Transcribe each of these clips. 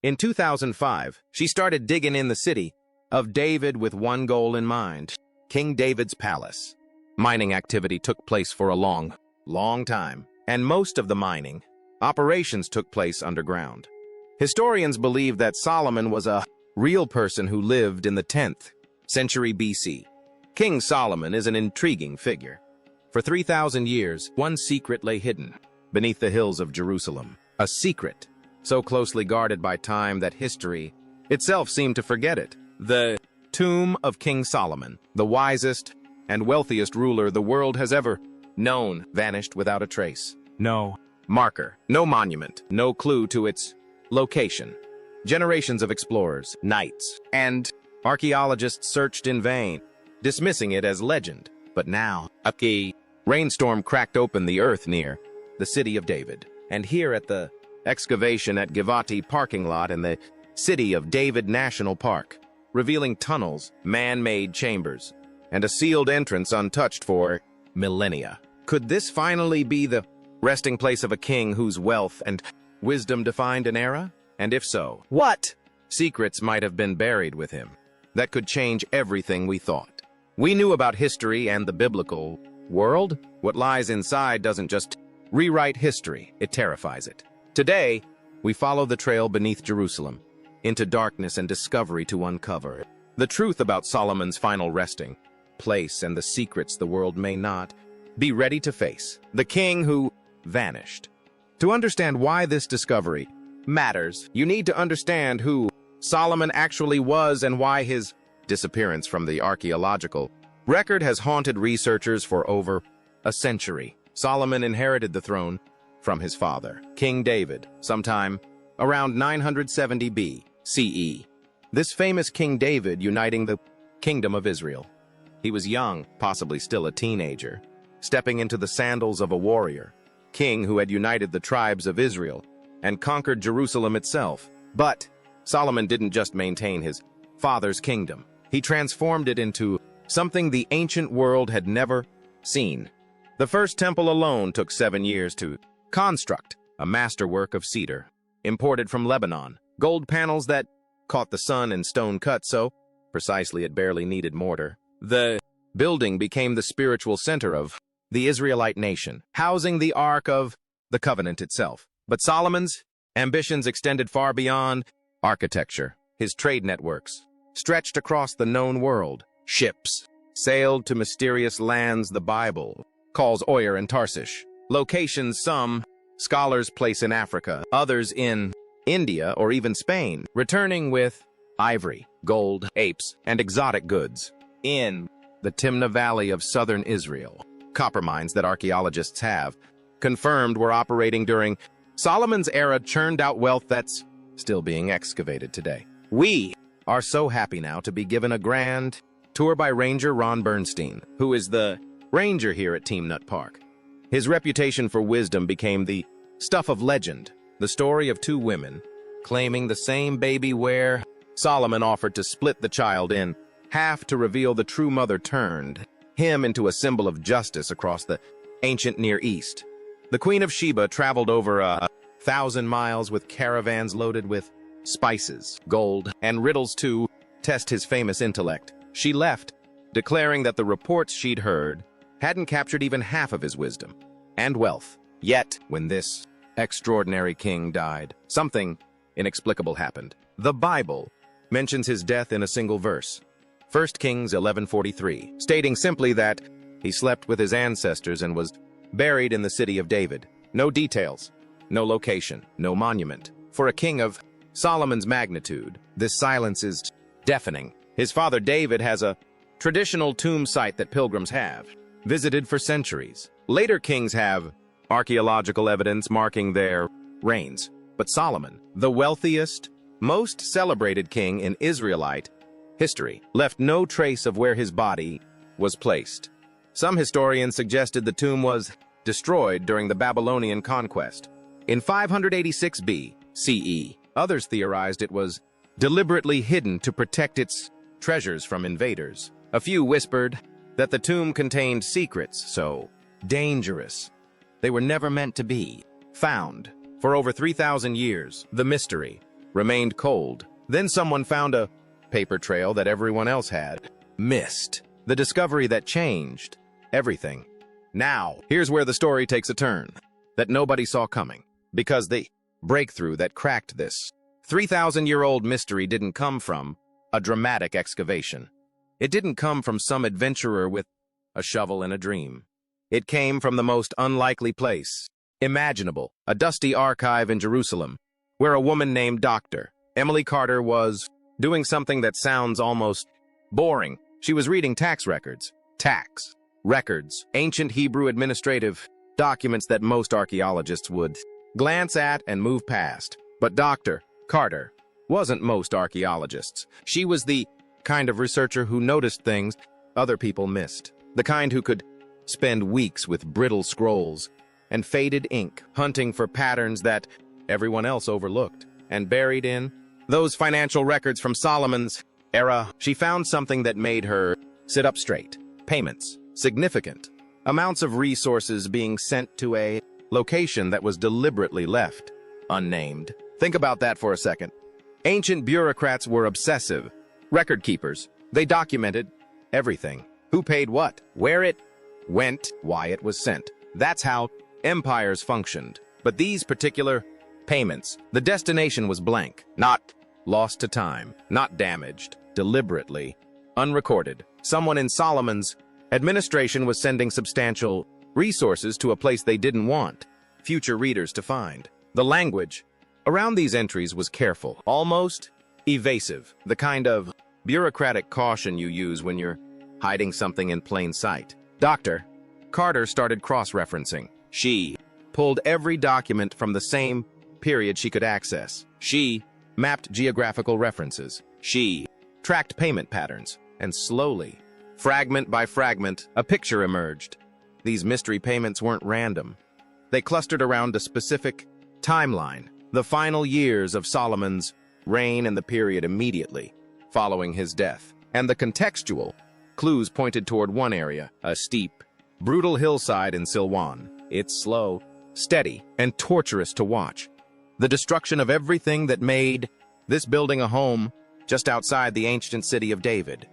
In 2005, she started digging in the city of David with one goal in mind: King David's palace. Mining activity took place for a long time, and most of the mining operations took place underground. Historians believe that Solomon was a real person who lived in the 10th century BC. King Solomon is an intriguing figure. For 3,000 years, one secret lay hidden beneath the hills of Jerusalem. A secret so closely guarded by time that history itself seemed to forget it. The tomb of King Solomon, the wisest and wealthiest ruler the world has ever known, vanished without a trace. No marker, no monument, no clue to its location. Generations of explorers, knights, and archaeologists searched in vain, dismissing it as legend. But now, a rainstorm cracked open the earth near the city of David. And here at the excavation at Givati parking lot in the city of David National Park, revealing tunnels, man-made chambers, and a sealed entrance untouched for millennia. Could this finally be the resting place of a king whose wealth and wisdom defined an era? And if so, what secrets might have been buried with him that could change everything we thought? We knew about history and the biblical world. What lies inside doesn't just rewrite history, it terrifies it. Today, we follow the trail beneath Jerusalem, into darkness and discovery to uncover the truth about Solomon's final resting place and the secrets the world may not be ready to face. The king who vanished. To understand why this discovery matters, you need to understand who Solomon actually was and why his disappearance from the archaeological record has haunted researchers for over a century. Solomon inherited the throne from his father, King David, sometime around 970 BCE. This famous King David uniting the kingdom of Israel. He was young, possibly still a teenager, stepping into the sandals of a warrior, king who had united the tribes of Israel and conquered Jerusalem itself. But Solomon didn't just maintain his father's kingdom. He transformed it into something the ancient world had never seen. The first temple alone took 7 years to construct, a masterwork of cedar, imported from Lebanon, gold panels that caught the sun and stone cut so precisely it barely needed mortar. The building became the spiritual center of the Israelite nation, housing the Ark of the Covenant itself. But Solomon's ambitions extended far beyond architecture. His trade networks stretched across the known world. Ships sailed to mysterious lands the Bible calls Oyer and Tarshish, locations some scholars place in Africa, others in India or even Spain, returning with ivory, gold, apes, and exotic goods. In the Timnah Valley of southern Israel, copper mines that archaeologists have confirmed were operating during Solomon's era churned out wealth that's still being excavated today. We are so happy now to be given a grand tour by Ranger Ron Bernstein, who is the ranger here at Team Nut Park. His reputation for wisdom became the stuff of legend, the story of two women claiming the same baby where Solomon offered to split the child in half to reveal the true mother turned him into a symbol of justice across the ancient Near East. The Queen of Sheba traveled over 1,000 miles with caravans loaded with spices, gold, and riddles to test his famous intellect. She left, declaring that the reports she'd heard hadn't captured even half of his wisdom and wealth. Yet, when this extraordinary king died, something inexplicable happened. The Bible mentions his death in a single verse, 1 Kings 11:43, stating simply that he slept with his ancestors and was buried in the city of David. No details, no location, no monument. For a king of Solomon's magnitude, this silence is deafening. His father David has a traditional tomb site that pilgrims have visited for centuries. Later kings have archaeological evidence marking their reigns. But Solomon, the wealthiest, most celebrated king in Israelite history, left no trace of where his body was placed. Some historians suggested the tomb was destroyed during the Babylonian conquest in 586 BCE. Others theorized it was deliberately hidden to protect its treasures from invaders. A few whispered that the tomb contained secrets so dangerous they were never meant to be found. For over 3,000 years, the mystery remained cold. Then someone found a paper trail that everyone else had missed. The discovery that changed everything. Now, here's where the story takes a turn that nobody saw coming. Because the breakthrough that cracked this 3,000-year-old mystery didn't come from a dramatic excavation. It didn't come from some adventurer with a shovel and a dream. It came from the most unlikely place imaginable, a dusty archive in Jerusalem, where a woman named Dr. Emily Carter was doing something that sounds almost boring. She was reading tax records. Tax records, ancient Hebrew administrative documents that most archaeologists would glance at and move past. But Dr. Carter wasn't most archaeologists. She was the kind of researcher who noticed things other people missed. The kind who could spend weeks with brittle scrolls and faded ink, hunting for patterns that everyone else overlooked. And buried in those financial records from Solomon's era, she found something that made her sit up straight. Payments. Significant. Amounts of resources being sent to a location that was deliberately left unnamed. Think about that for a second. Ancient bureaucrats were obsessive. Record keepers. They documented everything. Who paid what, where it went, why it was sent. That's how empires functioned. But these particular payments, the destination was blank, not lost to time, not damaged, deliberately, unrecorded. Someone in Solomon's administration was sending substantial resources to a place they didn't want future readers to find. The language around these entries was careful, almost evasive, the kind of bureaucratic caution you use when you're hiding something in plain sight. Dr. Carter started cross-referencing. She pulled every document from the same period she could access. She mapped geographical references. She tracked payment patterns. And slowly, fragment by fragment, a picture emerged. These mystery payments weren't random. They clustered around a specific timeline, the final years of Solomon's reign and the period immediately following his death. And the contextual clues pointed toward one area, a steep, brutal hillside in Silwan. It's slow, steady, and torturous to watch. The destruction of everything that made this building a home just outside the ancient city of David.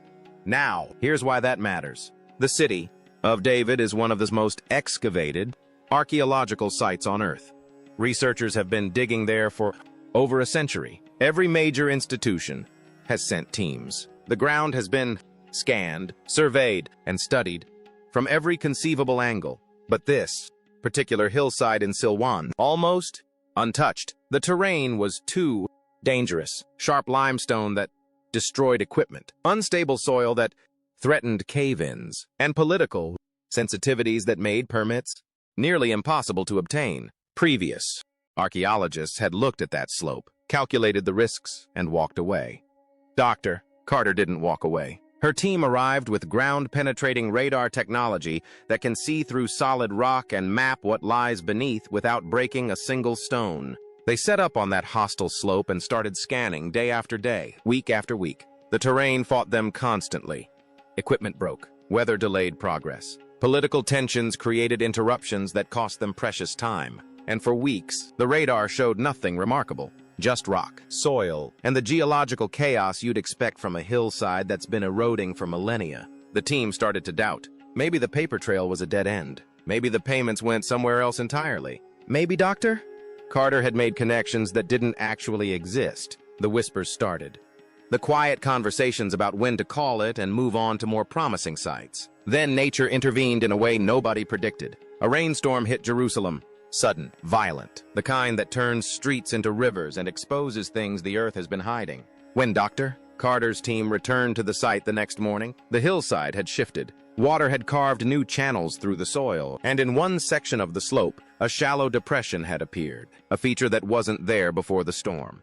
Now, here's why that matters. The city of David is one of the most excavated archaeological sites on Earth. Researchers have been digging there for over a century. Every major institution has sent teams. The ground has been scanned, surveyed, and studied from every conceivable angle. But this particular hillside in Silwan, almost untouched. The terrain was too dangerous. Sharp limestone that destroyed equipment, unstable soil that threatened cave-ins, and political sensitivities that made permits nearly impossible to obtain. Previous archaeologists had looked at that slope, calculated the risks, and walked away. Dr. Carter didn't walk away. Her team arrived with ground-penetrating radar technology that can see through solid rock and map what lies beneath without breaking a single stone. They set up on that hostile slope and started scanning day after day, week after week. The terrain fought them constantly. Equipment broke. Weather delayed progress. Political tensions created interruptions that cost them precious time. And for weeks, the radar showed nothing remarkable. Just rock, soil, and the geological chaos you'd expect from a hillside that's been eroding for millennia. The team started to doubt. Maybe the paper trail was a dead end. Maybe the payments went somewhere else entirely. Maybe Dr. Carter had made connections that didn't actually exist. The whispers started. The quiet conversations about when to call it and move on to more promising sites. Then nature intervened in a way nobody predicted. A rainstorm hit Jerusalem. Sudden, violent, the kind that turns streets into rivers and exposes things the earth has been hiding. When Dr. Carter's team returned to the site the next morning, the hillside had shifted. Water had carved new channels through the soil, and in one section of the slope, a shallow depression had appeared, a feature that wasn't there before the storm.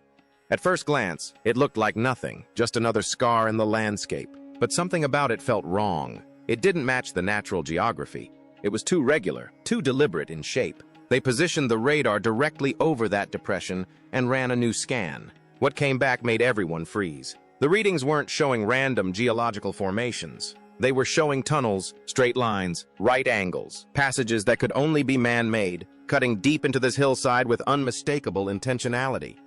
At first glance, it looked like nothing, just another scar in the landscape. But something about it felt wrong. It didn't match the natural geography. It was too regular, too deliberate in shape. They positioned the radar directly over that depression and ran a new scan. What came back made everyone freeze. The readings weren't showing random geological formations. They were showing tunnels, straight lines, right angles, passages that could only be man-made, cutting deep into this hillside with unmistakable intentionality.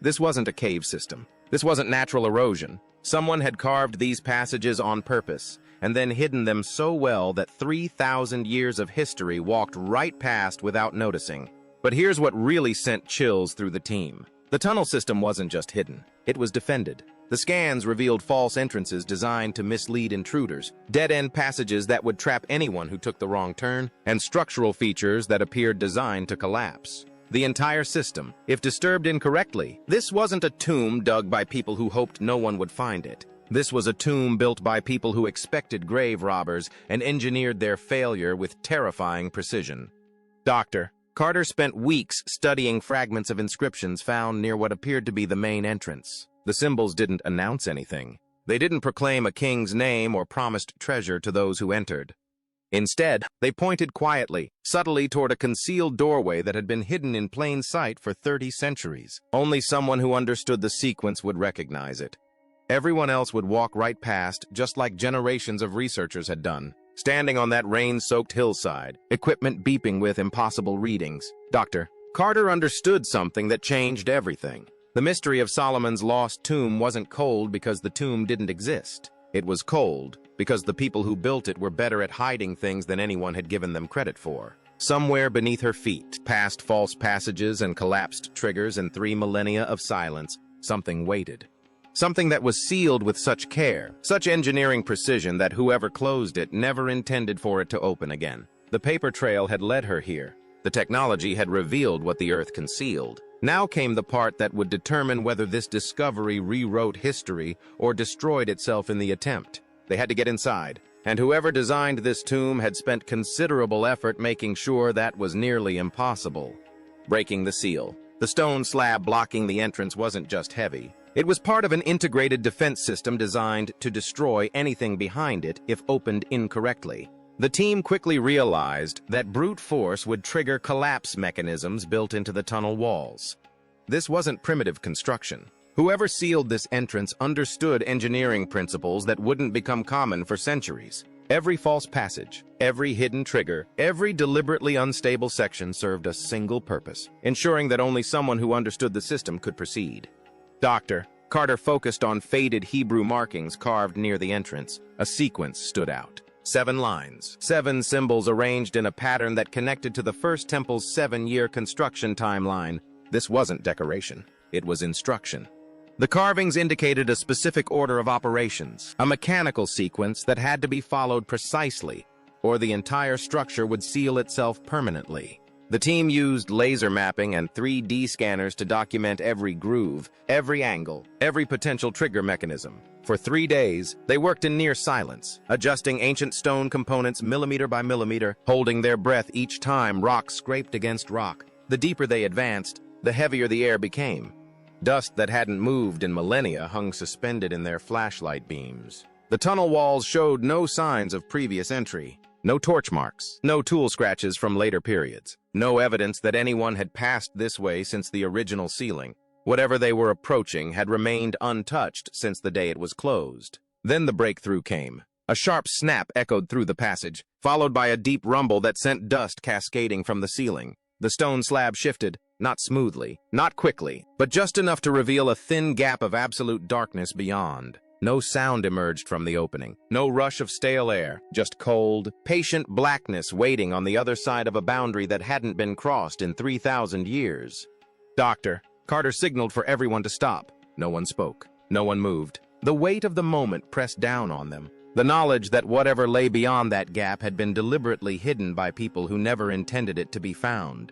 This wasn't a cave system. This wasn't natural erosion. Someone had carved these passages on purpose, and then hidden them so well that 3,000 years of history walked right past without noticing. But here's what really sent chills through the team. The tunnel system wasn't just hidden, it was defended. The scans revealed false entrances designed to mislead intruders, dead-end passages that would trap anyone who took the wrong turn, and structural features that appeared designed to collapse. The entire system, if disturbed incorrectly, this wasn't a tomb dug by people who hoped no one would find it. This was a tomb built by people who expected grave robbers and engineered their failure with terrifying precision. Dr. Carter spent weeks studying fragments of inscriptions found near what appeared to be the main entrance. The symbols didn't announce anything. They didn't proclaim a king's name or promised treasure to those who entered. Instead, they pointed quietly, subtly toward a concealed doorway that had been hidden in plain sight for 30 centuries. Only someone who understood the sequence would recognize it. Everyone else would walk right past, just like generations of researchers had done. Standing on that rain-soaked hillside, equipment beeping with impossible readings. Dr. Carter understood something that changed everything. The mystery of Solomon's lost tomb wasn't cold because the tomb didn't exist. It was cold because the people who built it were better at hiding things than anyone had given them credit for. Somewhere beneath her feet, past false passages and collapsed triggers and 3 millennia of silence, something waited. Something that was sealed with such care, such engineering precision that whoever closed it never intended for it to open again. The paper trail had led her here. The technology had revealed what the Earth concealed. Now came the part that would determine whether this discovery rewrote history or destroyed itself in the attempt. They had to get inside, and whoever designed this tomb had spent considerable effort making sure that was nearly impossible. Breaking the seal. The stone slab blocking the entrance wasn't just heavy. It was part of an integrated defense system designed to destroy anything behind it if opened incorrectly. The team quickly realized that brute force would trigger collapse mechanisms built into the tunnel walls. This wasn't primitive construction. Whoever sealed this entrance understood engineering principles that wouldn't become common for centuries. Every false passage, every hidden trigger, every deliberately unstable section served a single purpose, ensuring that only someone who understood the system could proceed. Dr. Carter focused on faded Hebrew markings carved near the entrance. A sequence stood out. 7 lines, 7 symbols arranged in a pattern that connected to the first temple's 7-year construction timeline. This wasn't decoration. It was instruction. The carvings indicated a specific order of operations, a mechanical sequence that had to be followed precisely, or the entire structure would seal itself permanently. The team used laser mapping and 3D scanners to document every groove, every angle, every potential trigger mechanism. For 3 days, they worked in near silence, adjusting ancient stone components millimeter by millimeter, holding their breath each time rock scraped against rock. The deeper they advanced, the heavier the air became. Dust that hadn't moved in millennia hung suspended in their flashlight beams. The tunnel walls showed no signs of previous entry. No torch marks, no tool scratches from later periods, no evidence that anyone had passed this way since the original sealing. Whatever they were approaching had remained untouched since the day it was closed. Then the breakthrough came. A sharp snap echoed through the passage, followed by a deep rumble that sent dust cascading from the ceiling. The stone slab shifted, not smoothly, not quickly, but just enough to reveal a thin gap of absolute darkness beyond. No sound emerged from the opening, no rush of stale air, just cold, patient blackness waiting on the other side of a boundary that hadn't been crossed in 3,000 years. Dr. Carter signaled for everyone to stop. No one spoke. No one moved. The weight of the moment pressed down on them. The knowledge that whatever lay beyond that gap had been deliberately hidden by people who never intended it to be found.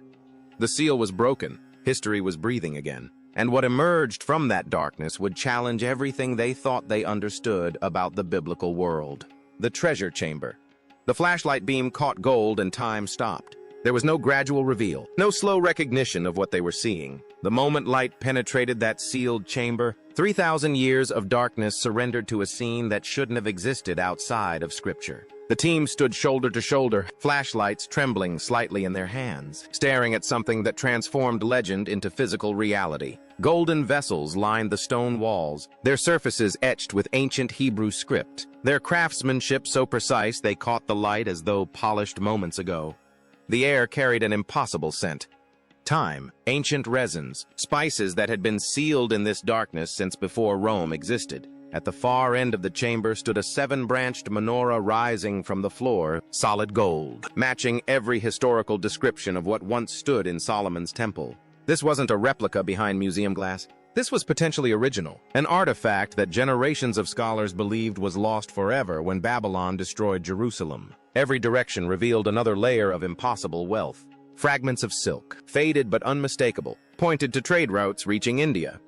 The seal was broken. History was breathing again. And what emerged from that darkness would challenge everything they thought they understood about the biblical world. The treasure chamber. The flashlight beam caught gold and time stopped. There was no gradual reveal, no slow recognition of what they were seeing. The moment light penetrated that sealed chamber, 3,000 years of darkness surrendered to a scene that shouldn't have existed outside of Scripture. The team stood shoulder to shoulder, flashlights trembling slightly in their hands, staring at something that transformed legend into physical reality. Golden vessels lined the stone walls, their surfaces etched with ancient Hebrew script, their craftsmanship so precise they caught the light as though polished moments ago. The air carried an impossible scent. Thyme, ancient resins, spices that had been sealed in this darkness since before Rome existed. At the far end of the chamber stood a 7-branched menorah rising from the floor, solid gold, matching every historical description of what once stood in Solomon's temple. This wasn't a replica behind museum glass. This was potentially original, an artifact that generations of scholars believed was lost forever when Babylon destroyed Jerusalem. Every direction revealed another layer of impossible wealth. Fragments of silk, faded but unmistakable, pointed to trade routes reaching India.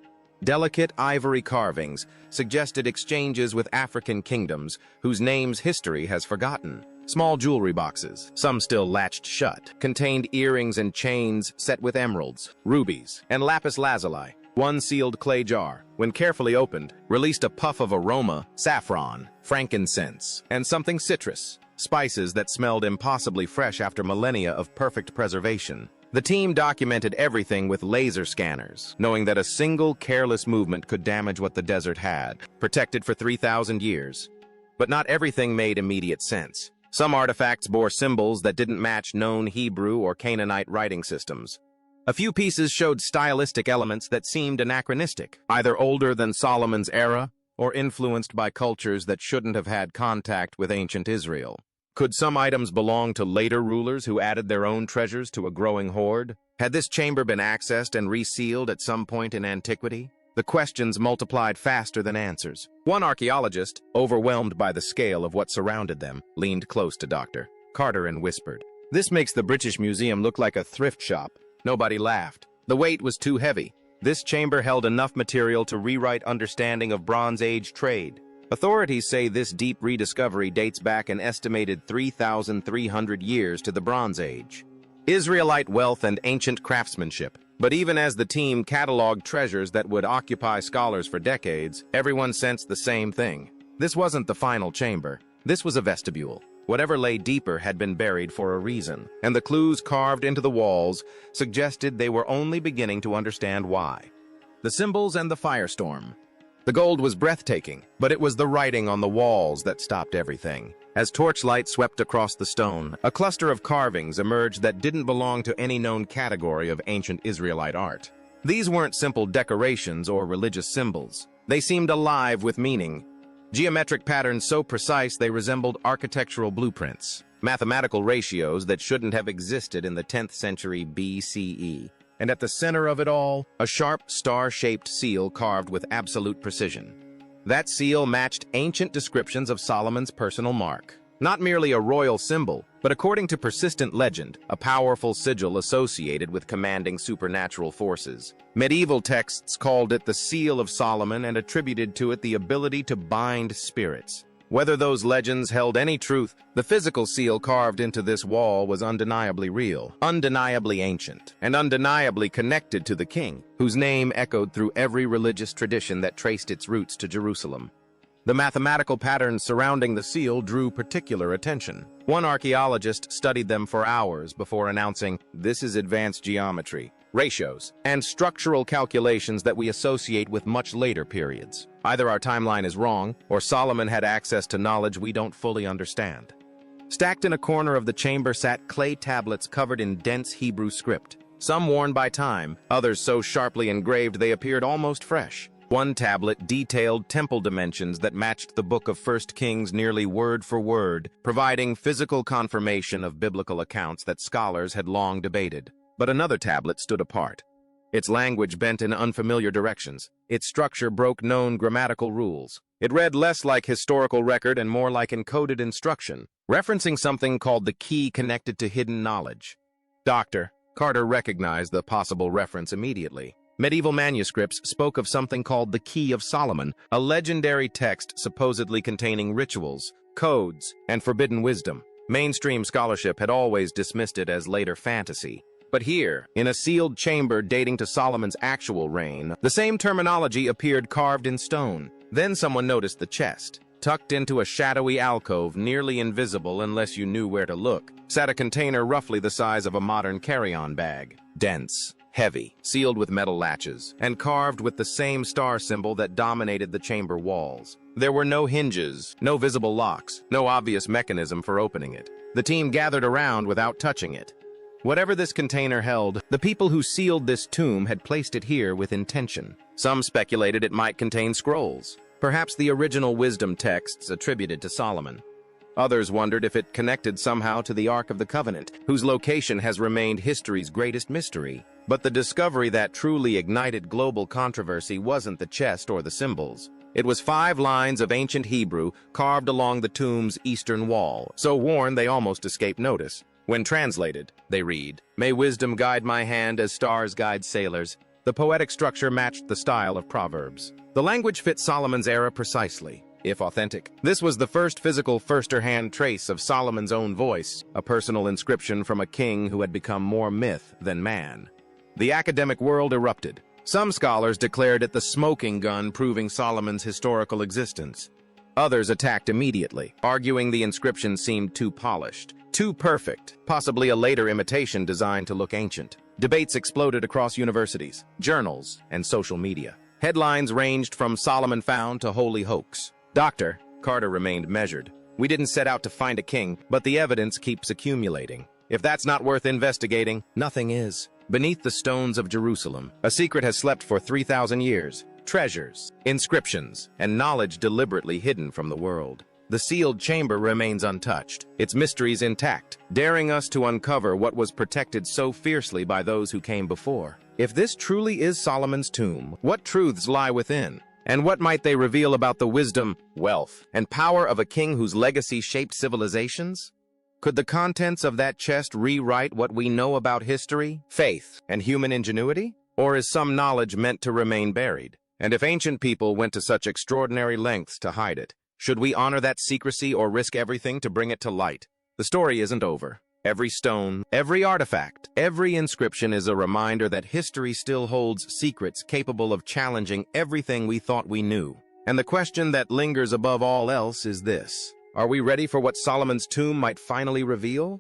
Delicate ivory carvings suggested exchanges with African kingdoms whose names history has forgotten. Small jewelry boxes, some still latched shut, contained earrings and chains set with emeralds, rubies, and lapis lazuli. One sealed clay jar, when carefully opened, released a puff of aroma, saffron, frankincense, and something citrus. Spices that smelled impossibly fresh after millennia of perfect preservation. The team documented everything with laser scanners, knowing that a single careless movement could damage what the desert had, protected for 3,000 years. But not everything made immediate sense. Some artifacts bore symbols that didn't match known Hebrew or Canaanite writing systems. A few pieces showed stylistic elements that seemed anachronistic, either older than Solomon's era or influenced by cultures that shouldn't have had contact with ancient Israel. Could some items belong to later rulers who added their own treasures to a growing hoard? Had this chamber been accessed and resealed at some point in antiquity? The questions multiplied faster than answers. One archaeologist, overwhelmed by the scale of what surrounded them, leaned close to Dr. Carter and whispered, "This makes the British Museum look like a thrift shop." Nobody laughed. The weight was too heavy. This chamber held enough material to rewrite understanding of Bronze Age trade. Authorities say this deep rediscovery dates back an estimated 3,300 years to the Bronze Age. Israelite wealth and ancient craftsmanship. But even as the team cataloged treasures that would occupy scholars for decades, everyone sensed the same thing. This wasn't the final chamber. This was a vestibule. Whatever lay deeper had been buried for a reason, and the clues carved into the walls suggested they were only beginning to understand why. The symbols and the firestorm. The gold was breathtaking, but it was the writing on the walls that stopped everything. As torchlight swept across the stone, a cluster of carvings emerged that didn't belong to any known category of ancient Israelite art. These weren't simple decorations or religious symbols. They seemed alive with meaning. Geometric patterns so precise they resembled architectural blueprints. Mathematical ratios that shouldn't have existed in the 10th century BCE. And at the center of it all, a sharp, star-shaped seal carved with absolute precision. That seal matched ancient descriptions of Solomon's personal mark. Not merely a royal symbol, but according to persistent legend, a powerful sigil associated with commanding supernatural forces. Medieval texts called it the Seal of Solomon and attributed to it the ability to bind spirits. Whether those legends held any truth, the physical seal carved into this wall was undeniably real, undeniably ancient, and undeniably connected to the king, whose name echoed through every religious tradition that traced its roots to Jerusalem. The mathematical patterns surrounding the seal drew particular attention. One archaeologist studied them for hours before announcing, "This is advanced geometry, ratios, and structural calculations that we associate with much later periods. Either our timeline is wrong, or Solomon had access to knowledge we don't fully understand." Stacked in a corner of the chamber sat clay tablets covered in dense Hebrew script. Some worn by time, others so sharply engraved they appeared almost fresh. One tablet detailed temple dimensions that matched the Book of 1 Kings nearly word for word, providing physical confirmation of biblical accounts that scholars had long debated. But another tablet stood apart. Its language bent in unfamiliar directions. Its structure broke known grammatical rules. It read less like historical record and more like encoded instruction, referencing something called the key connected to hidden knowledge. Dr. Carter recognized the possible reference immediately. Medieval manuscripts spoke of something called the Key of Solomon, a legendary text supposedly containing rituals, codes, and forbidden wisdom. Mainstream scholarship had always dismissed it as later fantasy. But here, in a sealed chamber dating to Solomon's actual reign, the same terminology appeared carved in stone. Then someone noticed the chest. Tucked into a shadowy alcove, nearly invisible unless you knew where to look, sat a container roughly the size of a modern carry-on bag. Dense, heavy, sealed with metal latches, and carved with the same star symbol that dominated the chamber walls. There were no hinges, no visible locks, no obvious mechanism for opening it. The team gathered around without touching it. Whatever this container held, the people who sealed this tomb had placed it here with intention. Some speculated it might contain scrolls, perhaps the original wisdom texts attributed to Solomon. Others wondered if it connected somehow to the Ark of the Covenant, whose location has remained history's greatest mystery. But the discovery that truly ignited global controversy wasn't the chest or the symbols. It was 5 lines of ancient Hebrew carved along the tomb's eastern wall, so worn they almost escaped notice. When translated, they read, "May wisdom guide my hand as stars guide sailors." The poetic structure matched the style of Proverbs. The language fit Solomon's era precisely, if authentic. This was the first physical first-hand trace of Solomon's own voice, a personal inscription from a king who had become more myth than man. The academic world erupted. Some scholars declared it the smoking gun proving Solomon's historical existence. Others attacked immediately, arguing the inscription seemed too polished, too perfect, possibly a later imitation designed to look ancient. Debates exploded across universities, journals, and social media. Headlines ranged from Solomon found to holy hoax. Dr. Carter remained measured. "We didn't set out to find a king, but the evidence keeps accumulating. If that's not worth investigating, nothing is." Beneath the stones of Jerusalem, a secret has slept for 3,000 years. Treasures, inscriptions, and knowledge deliberately hidden from the world. The sealed chamber remains untouched, its mysteries intact, daring us to uncover what was protected so fiercely by those who came before. If this truly is Solomon's tomb, what truths lie within? And what might they reveal about the wisdom, wealth, and power of a king whose legacy shaped civilizations? Could the contents of that chest rewrite what we know about history, faith, and human ingenuity? Or is some knowledge meant to remain buried? And if ancient people went to such extraordinary lengths to hide it, should we honor that secrecy or risk everything to bring it to light? The story isn't over. Every stone, every artifact, every inscription is a reminder that history still holds secrets capable of challenging everything we thought we knew. And the question that lingers above all else is this: are we ready for what Solomon's tomb might finally reveal?